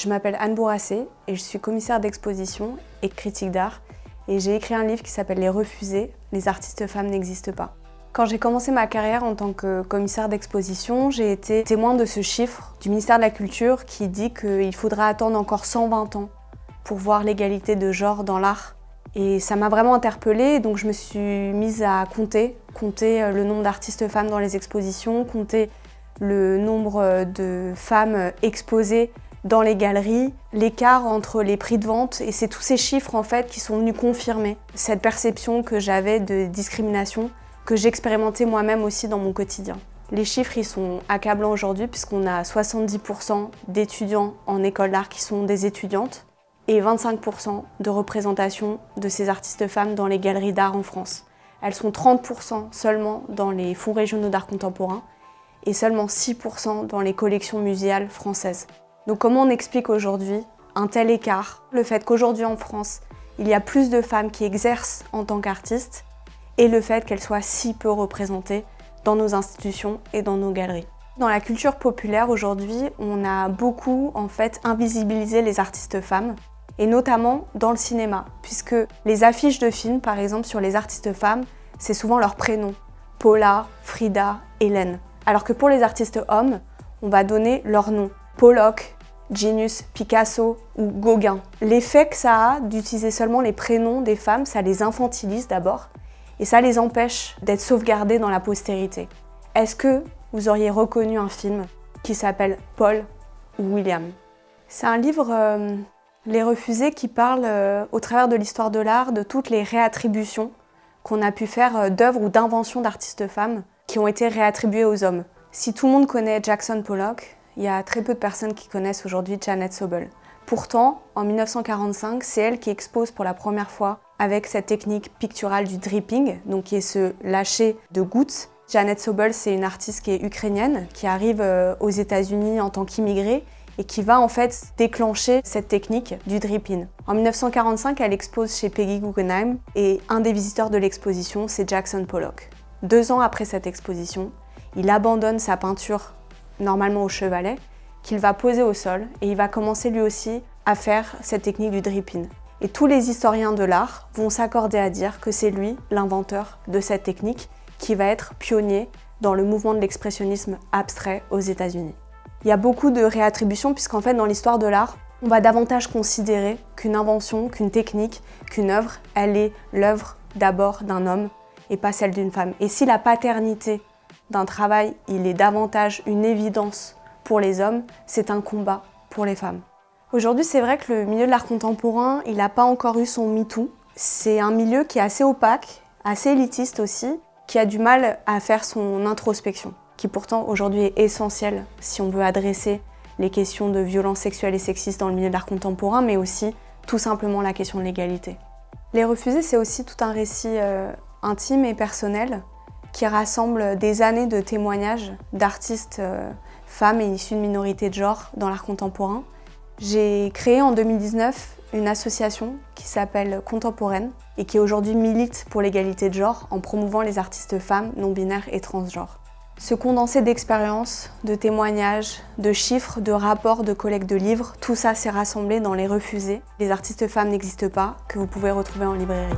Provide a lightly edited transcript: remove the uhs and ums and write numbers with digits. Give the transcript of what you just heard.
Je m'appelle Anne Bourrassé et je suis commissaire d'exposition et critique d'art. Et j'ai écrit un livre qui s'appelle Les Refusés, les artistes femmes n'existent pas. Quand j'ai commencé ma carrière en tant que commissaire d'exposition, j'ai été témoin de ce chiffre du ministère de la Culture qui dit qu'il faudra attendre encore 120 ans pour voir l'égalité de genre dans l'art. Et ça m'a vraiment interpellée, donc je me suis mise à compter le nombre d'artistes femmes dans les expositions, compter le nombre de femmes exposées dans les galeries, l'écart entre les prix de vente, et c'est tous ces chiffres en fait qui sont venus confirmer cette perception que j'avais de discrimination, que j'expérimentais moi-même aussi dans mon quotidien. Les chiffres ils sont accablants aujourd'hui puisqu'on a 70% d'étudiants en école d'art qui sont des étudiantes et 25% de représentation de ces artistes femmes dans les galeries d'art en France. Elles sont 30% seulement dans les fonds régionaux d'art contemporain et seulement 6% dans les collections muséales françaises. Donc comment on explique aujourd'hui un tel écart? Le fait qu'aujourd'hui en France, il y a plus de femmes qui exercent en tant qu'artistes et le fait qu'elles soient si peu représentées dans nos institutions et dans nos galeries. Dans la culture populaire aujourd'hui, on a beaucoup en fait invisibilisé les artistes femmes et notamment dans le cinéma, puisque les affiches de films, par exemple sur les artistes femmes, c'est souvent leur prénom, Paula, Frida, Hélène. Alors que pour les artistes hommes, on va donner leur nom. Pollock, Genius, Picasso ou Gauguin. L'effet que ça a d'utiliser seulement les prénoms des femmes, ça les infantilise d'abord et ça les empêche d'être sauvegardés dans la postérité. Est-ce que vous auriez reconnu un film qui s'appelle Paul ou William? C'est un livre, Les Refusés, qui parle au travers de l'histoire de l'art de toutes les réattributions qu'on a pu faire d'œuvres ou d'inventions d'artistes femmes qui ont été réattribuées aux hommes. Si tout le monde connaît Jackson Pollock, il y a très peu de personnes qui connaissent aujourd'hui Janet Sobel. Pourtant, en 1945, c'est elle qui expose pour la première fois avec cette technique picturale du dripping, donc qui est ce lâcher de gouttes. Janet Sobel, c'est une artiste qui est ukrainienne, qui arrive aux États-Unis en tant qu'immigrée et qui va en fait déclencher cette technique du dripping. En 1945, elle expose chez Peggy Guggenheim et un des visiteurs de l'exposition, c'est Jackson Pollock. 2 ans après cette exposition, il abandonne sa peinture normalement au chevalet, qu'il va poser au sol et il va commencer lui aussi à faire cette technique du dripping. Et tous les historiens de l'art vont s'accorder à dire que c'est lui l'inventeur de cette technique qui va être pionnier dans le mouvement de l'expressionnisme abstrait aux États-Unis. Il y a beaucoup de réattributions puisqu'en fait dans l'histoire de l'art, on va davantage considérer qu'une invention, qu'une technique, qu'une œuvre, elle est l'œuvre d'abord d'un homme et pas celle d'une femme. Et si la paternité d'un travail, il est davantage une évidence pour les hommes, c'est un combat pour les femmes. Aujourd'hui, c'est vrai que le milieu de l'art contemporain, il n'a pas encore eu son MeToo. C'est un milieu qui est assez opaque, assez élitiste aussi, qui a du mal à faire son introspection, qui pourtant aujourd'hui est essentiel si on veut adresser les questions de violences sexuelles et sexistes dans le milieu de l'art contemporain, mais aussi tout simplement la question de l'égalité. Les Refusés, c'est aussi tout un récit intime et personnel qui rassemble des années de témoignages d'artistes femmes et issues de minorités de genre dans l'art contemporain. J'ai créé en 2019 une association qui s'appelle Contemporaine et qui aujourd'hui milite pour l'égalité de genre en promouvant les artistes femmes, non-binaires et transgenres. Ce condensé d'expériences, de témoignages, de chiffres, de rapports, de collectes de livres, tout ça s'est rassemblé dans Les Refusés. Les artistes femmes n'existent pas, que vous pouvez retrouver en librairie.